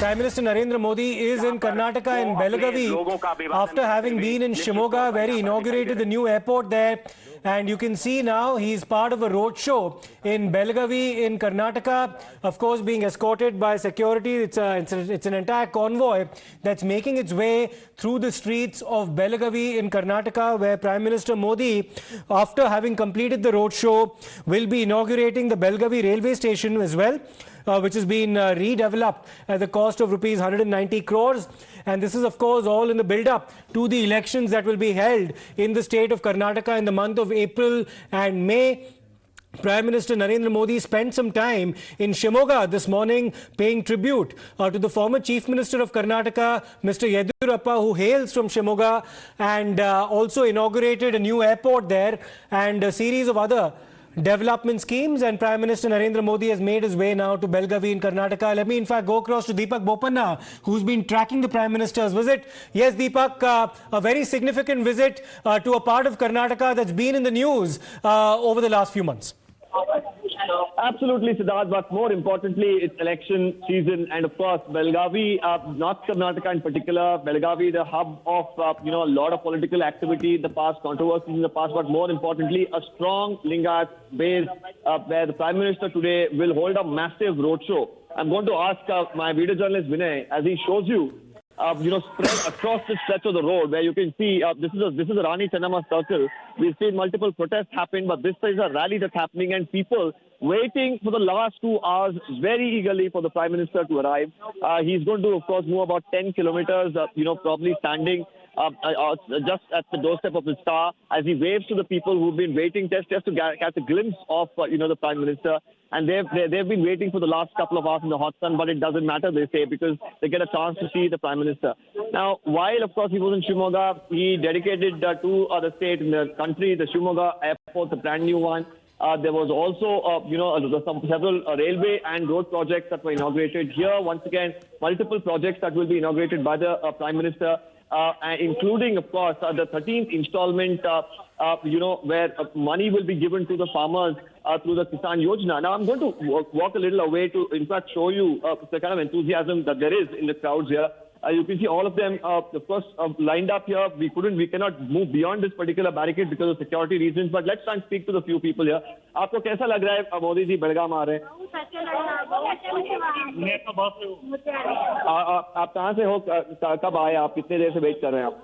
Prime Minister Narendra Modi is in Karnataka in Belagavi after having been in Shivamogga, where he inaugurated the new airport there. And you can see now he's part of a roadshow in Belagavi in Karnataka, of course being escorted by security. It's an entire convoy that's making its way through the streets of Belagavi in Karnataka, where Prime Minister Modi, after having completed the roadshow, will be inaugurating the Belagavi railway station as well, which has been redeveloped at the cost of rupees 190 crores. And this is, of course, all in the build-up to the elections that will be held in the state of Karnataka in the month of April and May. Prime Minister Narendra Modi spent some time in Shivamogga this morning paying tribute to the former Chief Minister of Karnataka, Mr. Yediyurappa, who hails from Shivamogga, and also inaugurated a new airport there and a series of other development schemes. And Prime Minister Narendra Modi has made his way now to Belagavi in Karnataka. Let me in fact go across to Deepak Bopanna, who's been tracking the Prime Minister's visit. Yes, Deepak, a very significant visit to a part of Karnataka that's been in the news over the last few months. Absolutely, Siddharth, but more importantly, it's election season, and of course, Belagavi, North Karnataka in particular, Belagavi, the hub of a lot of political activity in the past, controversies in the past, but more importantly, a strong Lingat base where the Prime Minister today will hold a massive roadshow. I'm going to ask my video journalist Vinay, as he shows you, spread across the stretch of the road, where you can see this is a Rani Chennamma circle. We've seen multiple protests happen, but this is a rally that's happening, and people waiting for the last 2 hours very eagerly for the Prime Minister to arrive. He's going to, of course, move about 10 kilometers, probably standing just at the doorstep of his car as he waves to the people who've been waiting just to catch a glimpse of, the Prime Minister. And they've been waiting for the last couple of hours in the hot sun, but it doesn't matter, they say, because they get a chance to see the Prime Minister. Now, while, of course, he was in Shivamogga, he dedicated to the state in the country, the Shivamogga airport, the brand new one. There was also, several railway and road projects that were inaugurated here. Once again, multiple projects that will be inaugurated by the Prime Minister, including, of course, the 13th installment, where money will be given to the farmers through the Kisan Yojana. Now, I'm going to walk a little away to, in fact, show you the kind of enthusiasm that there is in the crowds here. You can see all of them, of course, lined up here. We cannot move beyond this particular barricade because of security reasons. But let's try and speak to the few people here. आपको कैसा लग रहा है मोदी जी बेलगाम आ रहे हैं? आप कहाँ से हो? कब आए आप? कितने देर से वेट कर रहे हैं आप?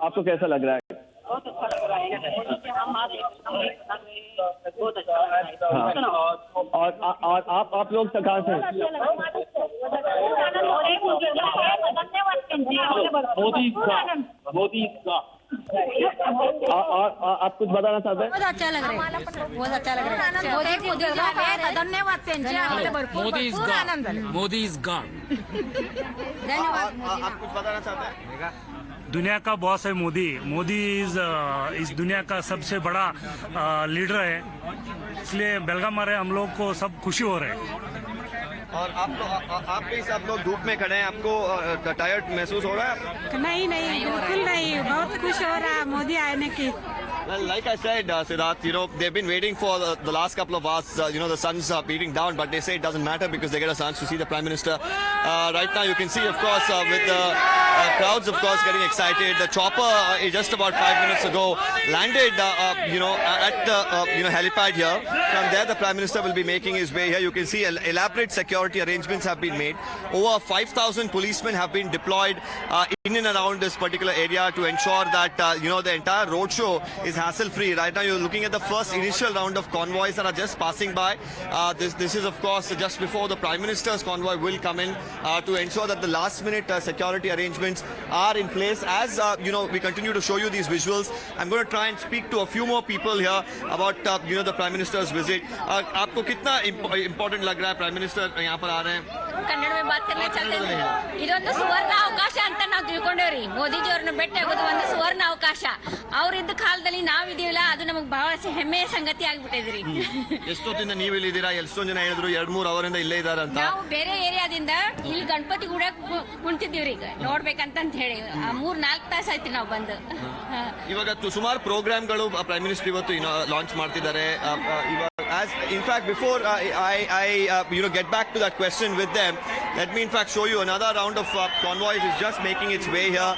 आपको कैसा लग रहा है? बहुत अच्छा लग रहा है। और आप लोग कहाँ से? मोदी का और आप कुछ बताना चाहते हैं? बहुत अच्छा लग रहा है, बहुत अच्छा लग रहा है। धन्यवाद। Modi is gone. धन्यवाद। आप कुछ बताना चाहते हैं? दुनिया का बॉस है मोदी। मोदी इस दुनिया का सबसे बड़ा लीडर है, इसलिए बेलगाम आ रहे हम लोग को सब खुशी हो रहे हैं। और आप लोग धूप में खड़े हैं, आपको टायर्ड महसूस हो रहा है? नहीं बिल्कुल नहीं, बहुत खुश हो रहा है मोदी आने की। Well, like I said, Siddharth, they've been waiting for the last couple of hours. The sun's beating down, but they say it doesn't matter because they get a chance to see the Prime Minister. Right now, you can see, of course, with the crowds, of course, getting excited. The chopper, just about 5 minutes ago, landed, at the helipad here. From there, the Prime Minister will be making his way here. You can see elaborate security arrangements have been made. Over 5,000 policemen have been deployed in and around this particular area to ensure that, the entire roadshow is hassle-free. Right now, you're looking at the first initial round of convoys that are just passing by. This is, of course, just before the Prime Minister's convoy will come in to ensure that the last-minute security arrangements are in place. As, we continue to show you these visuals, I'm going to try and speak to a few more people here about, the Prime Minister's visit. आपको कितना important लग रहा है Prime Minister यहाँ पर आ रहे हैं? ಕನ್ನಡ में बात करने चलते ಇದೊಂದು ಸುವರ್ಣ ಅವಕಾಶ ಅಂತ ನಾವು ತಿಳ್ಕೊಂಡೇವ್ರಿ. ಮೋದಿಜಿ ಅವ್ರನ್ನ ಭೇಟಿ ಆಗೋದು ಒಂದು ಸುವರ್ಣ ಅವಕಾಶ. ಅವ್ರಿದ್ದ ಕಾಲದಲ್ಲಿ ನಾವಿದೀವಲ್ಲ, ಅದು ನಮಗೆ ಬಹಳ ಹೆಮ್ಮೆಯ ಸಂಗತಿ ಆಗ್ಬಿಟ್ಟಿದ್ರಿ. ಎಷ್ಟೊತ್ತಿಂದ ನೀವು ಇಲ್ಲಿದ್ದೀರಾ? ಎಷ್ಟೊಂದು ಜನ ಹೇಳಿದ್ರು 2-3 ಅವರಿಂದ ಇಲ್ಲೇ ಇದ್ದಾರೆ ಅಂತ. ನಾವು ಬೇರೆ ಏರಿಯಾದಿಂದ ಇಲ್ಲಿ ಗಣಪತಿ ಕೂಡ ಕುಂತಿದ್ದೀವ್ರಿ, ಈಗ ನೋಡ್ಬೇಕಂತ ಹೇಳಿ 3-4 ತಾಸು ಆಯ್ತು ನಾವು ಬಂದು. ಇವಾಗ ಸುಮಾರು ಪ್ರೋಗ್ರಾಮ್ಗಳು ಪ್ರೈಮ್ ಮಿನಿಸ್ಟರ್ ಇವತ್ತು ಲಾಂಚ್ ಮಾಡ್ತಿದ್ದಾರೆ. As in fact, before I get back to that question with them, let me in fact show you another round of convoys is just making its way here.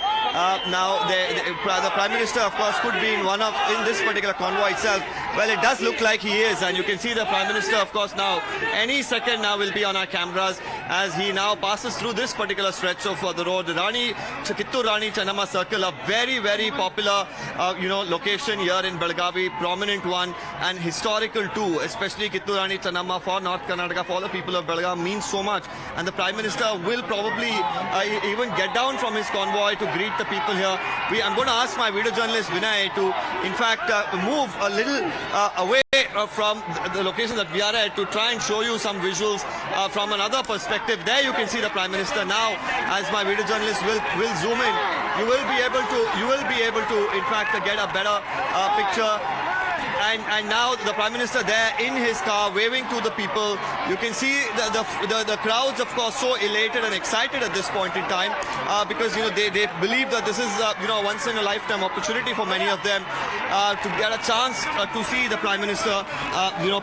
Now the Prime Minister of course could be in this particular convoy itself. Well, it does look like he is, and you can see the Prime Minister of course now any second now will be on our cameras as he now passes through this particular stretch of the road. Kittur Rani Channamma Circle, a very very popular location here in Belagavi, prominent one and historical too, especially Kittur Rani Channamma for North Karnataka, for the people of Belagavi means so much, and the Prime Minister will probably even get down from his convoy to greet the people here. I'm going to ask my video journalist Vinay to in fact move a little away from the location that we are at to try and show you some visuals from another perspective. There you can see the Prime Minister now. As my video journalist will zoom in, you will be able to in fact get a better picture. And now the Prime Minister there in his car waving to the people. You can see the crowds of course so elated and excited at this point in time because they believe that this is once in a lifetime opportunity for many of them to get a chance to see the Prime Minister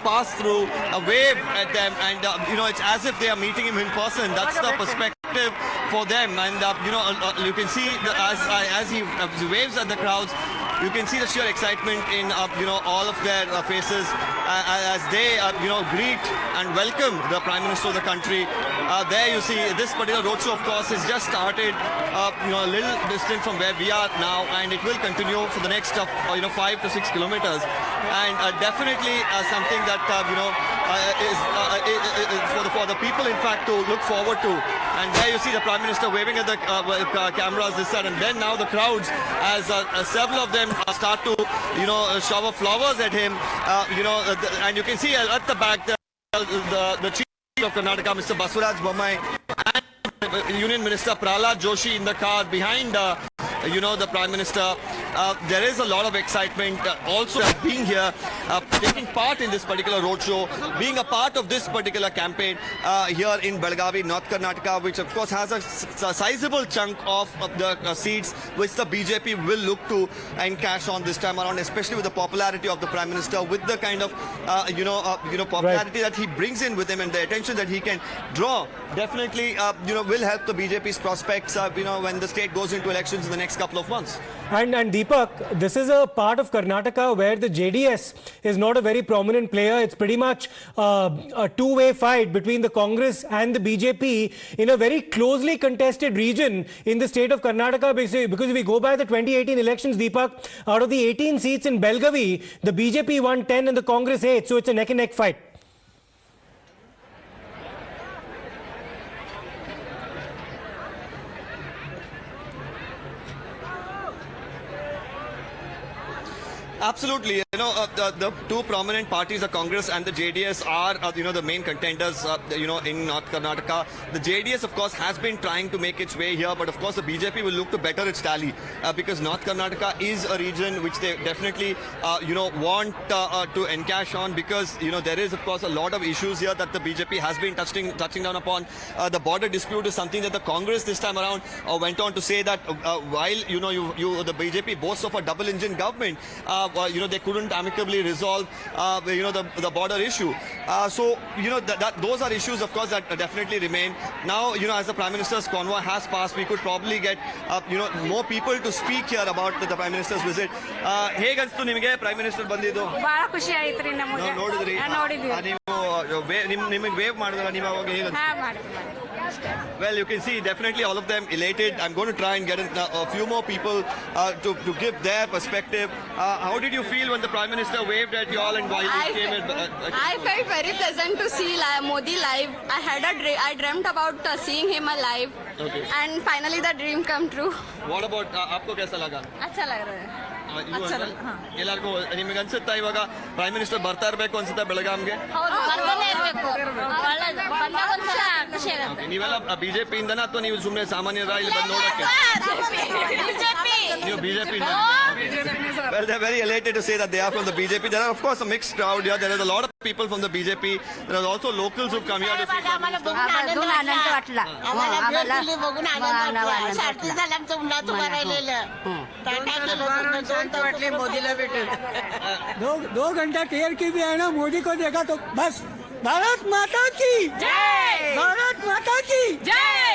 pass through, a wave at them, and it's as if they are meeting him in person. That's the perspective for them, and you can see as he waves at the crowds. You can see the sheer excitement in all of their faces as they greet and welcome the Prime Minister of the country. There you see this particular roadshow of course is just started a little distant from where we are now, and it will continue for the next 5 to 6 kilometers, and definitely something that is for the people in fact to look forward to. And there you see the Prime Minister waving at the cameras this side, and then now the crowds as several of them start to shower flowers at him, and you can see at the back the Chief of Karnataka, Mr. Basuraj Bommai, and Union Minister Prahlad Joshi in the car behind the Prime Minister. There is a lot of excitement also being here, taking part in this particular roadshow, being a part of this particular campaign here in Belagavi, North Karnataka, which of course has a sizable chunk of the seats which the BJP will look to encash on this time around, especially with the popularity of the Prime Minister, with the kind of popularity that he brings in with him and the attention that he can draw. Definitely will help the BJP's prospects when the state goes into elections in the next couple of months. And Deepak, this is a part of Karnataka where the JDS is not a very prominent player. It's pretty much a two-way fight between the Congress and the BJP in a very closely contested region in the state of Karnataka. Because if we go by the 2018 elections, Deepak, out of the 18 seats in Belagavi, the BJP won 10 and the Congress 8. So it's a neck-and-neck fight. Absolutely. The two prominent parties, the Congress and the JDS, are the main contenders in North Karnataka. The JDS of course has been trying to make its way here, but of course the BJP will look to better its tally because North Karnataka is a region which they definitely want to encash on, because there is of course a lot of issues here that the BJP has been touching down upon. The border dispute is something that the Congress this time around went on to say that while the BJP boasts of a double engine government, they couldn't amicably resolve the border issue. So those are issues of course that definitely remain. Now as the Prime Minister's convoy has passed, we could probably get more people to speak here about the Prime Minister's visit. ಹೇಗೆ ಅನಿಸ್ತು ನಿಮಗೆ Prime Minister ಬಂದಿದ್ದು? ಬಹಳ ಖುಷಿ ಆಯ್ತ್ರಿ ನಮಗೆ. ನೋಡಿದ್ರಿ? ನಿಮಗೆ ವೇವ್ ಮಾಡಿದ್ರಲ್ಲ ನೀವು ಅವಾಗ, ಹೇಗೆ ಅನಿಸ್ತು? Well, you can see definitely all of them elated. I'm going to try and get a few more people to give their perspective. How did you feel when the Prime Minister waved at you all and while he came in? I felt very pleasant to see Modi live. I dreamt about seeing him alive. Okay. And finally the dream come true. What about आपको कैसा लगा? अच्छा लग रहा है. ಎಲ್ಲರಿಗೂ ನಿಮಗೆ ಅನ್ಸುತ್ತಾ ಇವಾಗ ಪ್ರೈಮ್ ಮಿನಿಸ್ಟರ್ ಬರ್ತಾ ಇರಬೇಕು ಅನ್ಸುತ್ತಾ ಬೆಳಗಾಂಗೆ? ಬರ್ತಾನೆ ಇರ್ಬೇಕು. ಒಳ್ಳೆದು. ಬಂದಾಗ ಒಂದ್ಸಲ ಖುಷಿ ಆಗುತ್ತೆ. ನೀವೆಲ್ಲ ಬಿಜೆಪಿ ಇಂದನ ಅಥವಾ ನೀವು ಸುಮ್ಮನೆ ಸಾಮಾನ್ಯರ ಇಲ್ಲಿ ಬಂದು ನೋಡಕ್ಕೆ? ನೀವು BJP? Well, they're very elated to say that they are from the BJP. There are, of course, a mixed crowd here. There is a lot of people from the BJP. There are also locals who've come here to see. बघून आनंद वाटला. बघून आनंद वाटला. 36 झाला आमचं उन्हात उभं राहिलेलं. वाटले मोदीला भेटून. 2 घंटा केयर की भी है ना, मोदी को देखा तो बस भारत माता की जय, भारत माता की जय,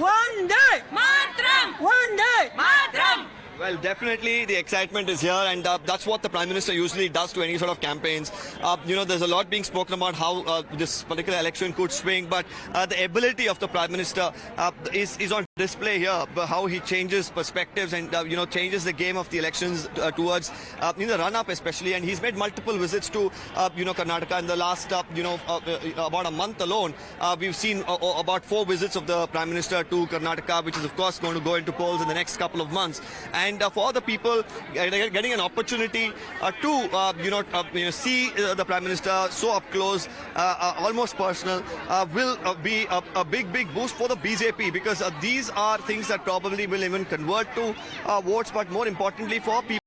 Vande Mataram, Vande Mataram. Well, definitely the excitement is here, and that's what the Prime Minister usually does to any sort of campaigns. There's a lot being spoken about how this particular election could swing, but the ability of the Prime Minister is on display here. How he changes perspectives and changes the game of the elections towards in the run-up especially. And he's made multiple visits to Karnataka in the last about a month alone. We've seen about 4 visits of the Prime Minister to Karnataka, which is of course going to go into polls in the next couple of months. And for the people getting an opportunity to see the Prime Minister so up close, almost personal, will be a big boost for the BJP, because these are things that probably will even convert to votes, but more importantly for people